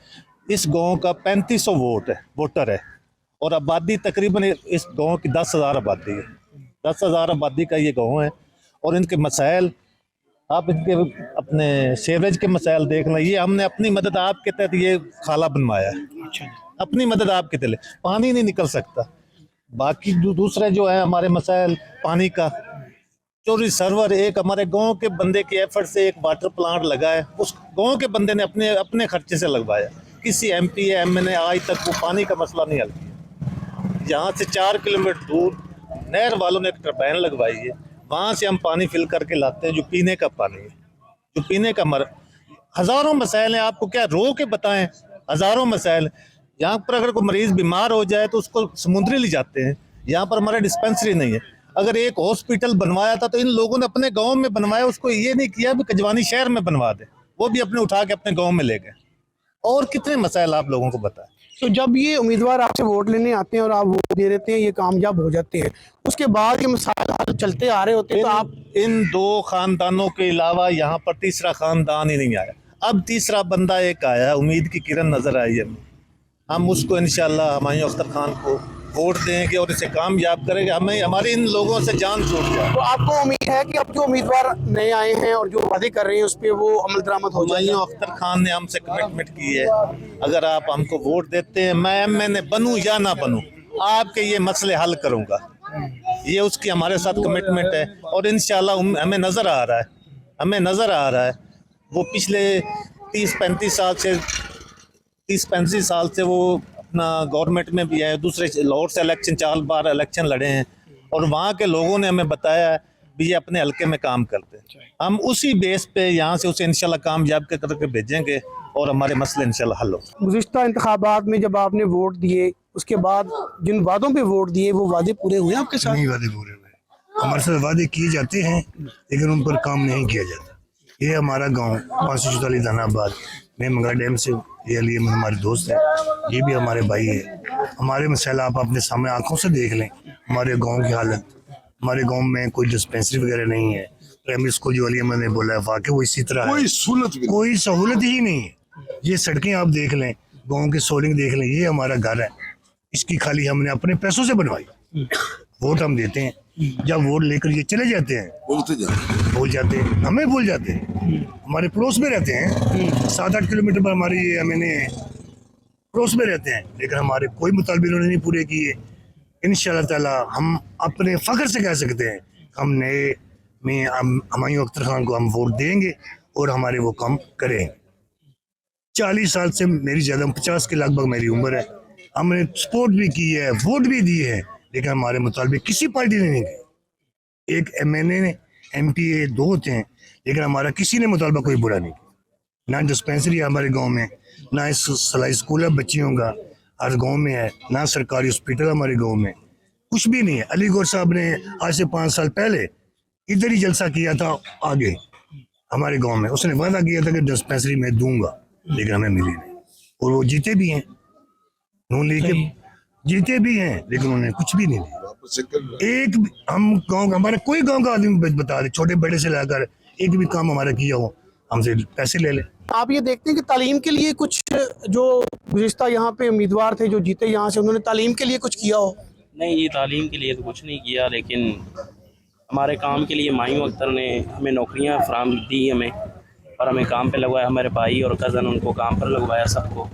इस गांव का 3500 वोटर है, और आबादी तकरीबन इस गांव की 10,000 आबादी है। 10,000 आबादी का ये गांव है। और इनके मसाइल, आप इनके अपने सीवरेज के मसाइल देख लें। ये हमने अपनी मदद आपके तहत ये खाला बनवाया है, अपनी मदद आपके तले, पानी नहीं निकल सकता। बाकी दूसरे जो है हमारे मसाइल, पानी का चोरी सर्वर, एक हमारे गांव के बंदे के एफर्ट से एक वाटर प्लांट लगा है, उस गांव के बंदे ने अपने खर्चे से लगवाया। किसी MP या MNA आज तक वो पानी का मसला नहीं हल किया। यहाँ से 4 किलोमीटर दूर नहर वालों ने एक टरबाइन लगवाई है, वहाँ से हम पानी फिल करके लाते हैं, जो पीने का पानी है, जो पीने का हज़ारों मसाइल हैं। आपको क्या रो के बताएं, हज़ारों मसाइल। यहाँ पर अगर कोई मरीज़ बीमार हो जाए तो उसको समुद्री ले जाते हैं। यहाँ पर हमारा डिस्पेंसरी नहीं है। अगर एक हॉस्पिटल बनवाया था तो इन लोगों ने अपने गांव में बनवाया, उसको ये नहीं किया भी कजवानी शहर में बनवा दे, वो भी अपने उठा के अपने गांव में ले गए। और कितने मसाइल आप लोगों को बताएं। तो जब ये उम्मीदवार आपसे वोट लेने आते हैं और आप वोट दे देते हैं, ये कामयाब हो जाते हैं, उसके बाद ये मसाइल चलते आ रहे होते हैं, तो आप इन 2 खानदानों के अलावा यहाँ पर तीसरा खानदान ही नहीं आया। अब तीसरा बंदा एक आया, उम्मीद की किरण नजर आई है। हम उसको इंशाल्लाह हुमायूं अख्तर खान को वोट देंगे और इसे कामयाब करेंगे। हमें हमारे इन लोगों से जान छूट जाए। तो आपको उम्मीद है कि अब जो उम्मीदवार नए आए हैं और जो वादे कर रहे हैं उस पर वो अमल दरामद हो जाएगा? हुमायूं अख्तर खान ने हमसे कमिटमेंट की है, अगर आप हमको वोट देते हैं, मैं MNA बनूं या ना बनूं, आपके ये मसले हल करूंगा। ये उसकी हमारे साथ कमिटमेंट है। और इंशाल्लाह हमें नज़र आ रहा है वो पिछले 30-35 साल से वो अपना गवर्नमेंट में भी है, दूसरे लाहौर से इलेक्शन 4 बार इलेक्शन लड़े हैं, और वहाँ के लोगों ने हमें बताया है भी ये अपने हल्के में काम करते हैं। हम उसी बेस पे यहाँ से उसे इंशाल्लाह कामयाब करके भेजेंगे और हमारे मसले इंशाल्लाह हल हो। गुज़िश्ता इंतखाबात में जब आपने वोट दिए, उसके बाद जिन वादों पे वोट दिए, वो वादे पूरे हुए आपके साथ? नहीं, वादे पूरे हुए। हमारे साथ वादे किए जाते हैं लेकिन उन पर काम नहीं किया जाता। ये हमारा गाँव 544 दानाबाद में मंगला डैम से, ये अली अहमद हमारे दोस्त हैं, ये भी हमारे भाई है। हमारे मसाइल आप अपने सामने आंखों से देख लें। हमारे गांव की हालत, हमारे गांव में कोई डिस्पेंसरी वगैरह नहीं है। प्राइमरी स्कूल जो अली अहमद ने बोला है वाकई वो इसी तरह कोई सहूलत ही नहीं है। ये सड़कें आप देख लें, गाँव की सोलिंग देख लें। ये हमारा घर है, इसकी खाली हमने अपने पैसों से बनवाई। वोट हम देते हैं, जब वोट लेकर ये चले जाते हैं, भूल जाते हैं, हमें भूल जाते हैं। हमारे पड़ोस में रहते हैं, 7-8 किलोमीटर पर हमारे ये मैंने पड़ोस में रहते हैं, लेकिन हमारे कोई मुतालबे उन्होंने नहीं पूरे किए। इंशाअल्लाह ताला हम अपने फ़ख्र से कह सकते हैं, हम नए में हुमायूं अख्तर खान को हम वोट देंगे और हमारे वो काम करेंगे। 40 साल से मेरी ज़्यादा 50 के लगभग मेरी उम्र है। हमने सपोर्ट भी की है, वोट भी दिए हैं, लेकिन हमारे मुतालबे किसी पार्टी ने नहीं किया। एक MNA MPA 2 होते हैं, लेकिन हमारा किसी ने मुतालबा कोई बुरा नहीं किया। ना डिस्पेंसरी है हमारे गांव में, ना सलाई स्कूल है बच्चियों का हर गांव में है, ना सरकारी हॉस्पिटल हमारे गांव में, कुछ भी नहीं है। अली गौर साहब ने आज से 5 साल पहले इधर ही जलसा किया था आगे हमारे गांव में। उसने वादा किया था कि डिस्पेंसरी में दूंगा, लेकिन हमें मिली नहीं। और वो जीते भी हैं, नून लीग के जीते भी हैं, लेकिन उन्होंने कुछ भी नहीं दिया। एक हम गांव हमारा कोई गांव का आदमी बता दे, छोटे बड़े से लेकर एक भी काम हमारा किया हो, हमसे पैसे ले ले। आप ये देखते हैं कि तालीम के लिए कुछ जो गुज़िश्ता यहाँ पे उम्मीदवार थे जो जीते यहाँ से, उन्होंने तालीम के लिए कुछ किया हो? नहीं, ये तालीम के लिए तो कुछ नहीं किया, लेकिन हमारे काम के लिए मायूं अख्तर ने हमें नौकरियां फराहम दी हमें, और हमें काम पे लगवाया। हमारे भाई और कज़न उनको काम पर लगवाया, सबको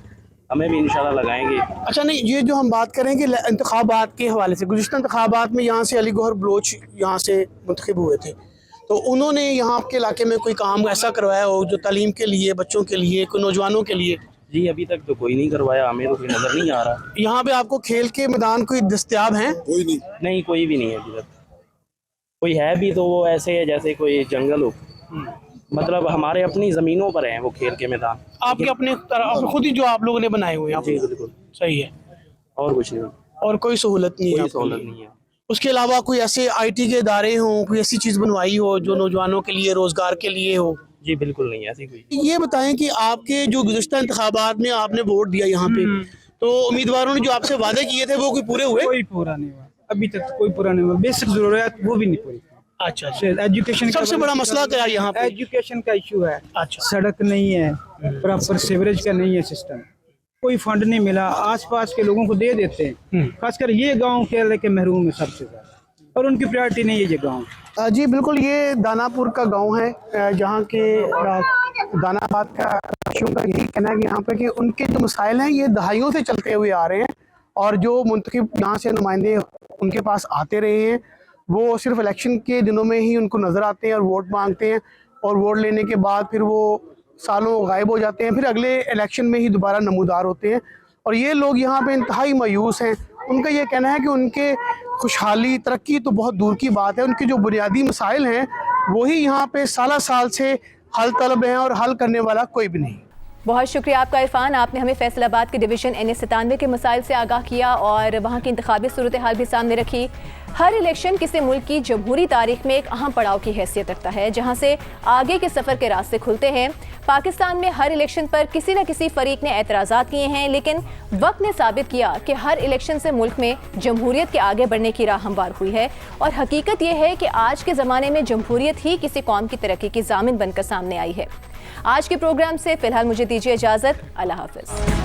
हमें भी इंशाल्लाह लगाएंगे। अच्छा, नहीं, ये जो हम बात करें कि इंतखाबात के हवाले से, गुज़िश्ता इंतखाबात में यहाँ से अली गौहर बलोच यहाँ से मुंतखब हुए थे, तो उन्होंने यहाँ आपके इलाके में कोई काम ऐसा करवाया हो जो तालीम के लिए, बच्चों के लिए, कोई नौजवानों के लिए? जी अभी तक तो कोई नहीं करवाया, हमें तो कोई नज़र नहीं आ रहा। यहाँ पे आपको खेल के मैदान कोई दस्तयाब हैं? कोई नहीं, नहीं कोई भी नहीं है अभी तक। कोई है भी तो वो ऐसे है जैसे कोई जंगल हो, मतलब हमारे अपनी ज़मीनों पर हैं वो खेल के मैदान, आपके अपने खुद ही जो आप लोगों ने बनाए हुए हैं? जी बिल्कुल सही है। और कुछ नहीं, और कोई सहूलत नहीं है? कोई सहूलत नहीं है। उसके अलावा कोई ऐसे IT के इदारे हों, कोई ऐसी चीज़ बनवाई हो जो नौजवानों के लिए, रोज़गार के लिए हो? जी बिल्कुल नहीं, ऐसी कोई। ये बताएं कि आपके जो गुज़िश्ता इंतखाबात में आपने वोट दिया यहाँ पे, तो उम्मीदवारों ने जो आपसे वादे किए थे वो कोई पूरे हुए? कोई पूरा नहीं हुआ अभी तक, कोई पूरा नहीं हुआ। बेसिक जरूरत वो भी नहीं पूरी। अच्छा, एजुकेशन सबसे बड़ा मसला क्या है यहाँ पे? एजुकेशन का इशू है। अच्छा, सड़क नहीं है, प्रॉपर सीवरेज का नहीं है सिस्टम, कोई फंड नहीं मिला, आसपास के लोगों को दे देते हैं, खासकर ये गांव केरल के महरूम है सबसे ज्यादा, और उनकी प्रायोरिटी नहीं है ये गांव। जी बिल्कुल, ये दानापुर का गांव है जहाँ के दानाबाद का का यही कहना है कि यहाँ पे कि उनके जो मसाइल हैं ये दहाइयों से चलते हुए आ रहे हैं, और जो मुंतखब यहाँ से नुमाइंदे उनके पास आते रहे हैं वो सिर्फ इलेक्शन के दिनों में ही उनको नज़र आते हैं और वोट मांगते हैं, और वोट लेने के बाद फिर वो सालों गायब हो जाते हैं, फिर अगले इलेक्शन में ही दोबारा नमूदार होते हैं। और ये लोग यहाँ पे इंतहाई मायूस हैं। उनका ये कहना है कि उनके खुशहाली, तरक्की तो बहुत दूर की बात है, उनके जो बुनियादी मसाइल हैं वही यहाँ पे साल से हल तलब हैं, और हल करने वाला कोई भी नहीं। बहुत शुक्रिया आपका इरफान, आपने हमें फैसलाबाद के डिवीज़न NA97 के मसाइल से आगाह किया और वहाँ की इंतखाबी सूरत हाल भी सामने रखी। हर इलेक्शन किसी मुल्क की जमहूरी तारीख में एक अहम पड़ाव की हैसियत रखता है, जहाँ से आगे के सफ़र के रास्ते खुलते हैं। पाकिस्तान में हर इलेक्शन पर किसी न किसी फरीक ने एतराज़ात किए हैं, लेकिन वक्त ने साबित किया कि हर इलेक्शन से मुल्क में जमहूरियत के आगे बढ़ने की राह हमवार हुई है। और हकीकत यह है कि आज के ज़माने में जमहूरियत ही किसी कौम की तरक्की की ज़ामिन बनकर सामने आई है। आज के प्रोग्राम से फ़िलहाल मुझे दीजिए इजाज़त। अल्लाह हाफ़िज़।